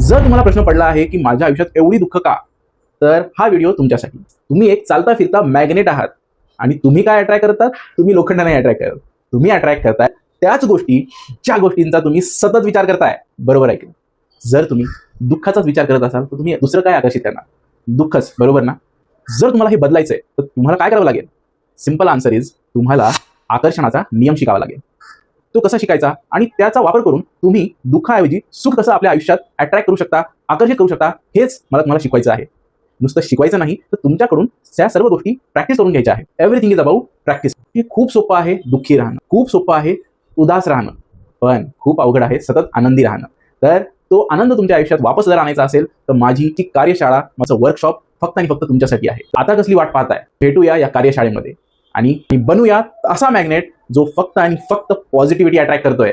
जर तुम्हाला प्रश्न पडला आहे की माझ्या आयुष्यात एवढी दुःख का, तर हा व्हिडिओ तुमच्यासाठी. तुम्ही एक चालता फिरता मॅग्नेट आहात आणि तुम्ही काय अट्रॅक्ट करतात? तुम्ही लोखंडाने अट्रॅक्ट करतात. तुम्ही अट्रॅक्ट करताय त्याच गोष्टी, ज्या गोष्टींचा तुम्ही सतत विचार करताय. बरोबर ऐकलं. जर तुम्ही दुःखाचाच विचार करत असाल तर तुम्ही दुसरं काय आकर्षित करणार? दुःखच, बरोबर ना? जर तुम्हाला हे बदलायचंय तर तुम्हाला काय करावं लागेल? सिंपल आन्सर इज, तुम्हाला आकर्षणाचा नियम शिकावा लागेल. तो कसा शिकायचा आणि त्याचा वापर करून तुम्ही दुःखाऐवजी सुख कसं आपल्या आयुष्यात अट्रॅक्ट करू शकता, आकर्षित करू शकता, हेच मला तुम्हाला शिकवायचं आहे. नुसतं शिकवायचं नाही, तर तुमच्याकडून त्या सर्व गोष्टी प्रॅक्टिस करून घ्यायच्या आहेत. Everything is about practice. हे खूप सोपं आहे दुःखी राहणं, खूप सोपं आहे उदास राहणं, पण खूप अवघड आहे सतत आनंदी राहणं. तर तो आनंद तुमच्या आयुष्यात वापस जर आणायचा असेल तर माझी ती कार्यशाळा, माझं वर्कशॉप फक्त आणि फक्त तुमच्यासाठी आहे. आता कसली वाट पाहताय? भेटूया या कार्यशाळेमध्ये आणि बनूया असा मॅग्नेट जो फक्त आणि फक्त पॉझिटिव्हिटी अट्रॅक्ट करतोय.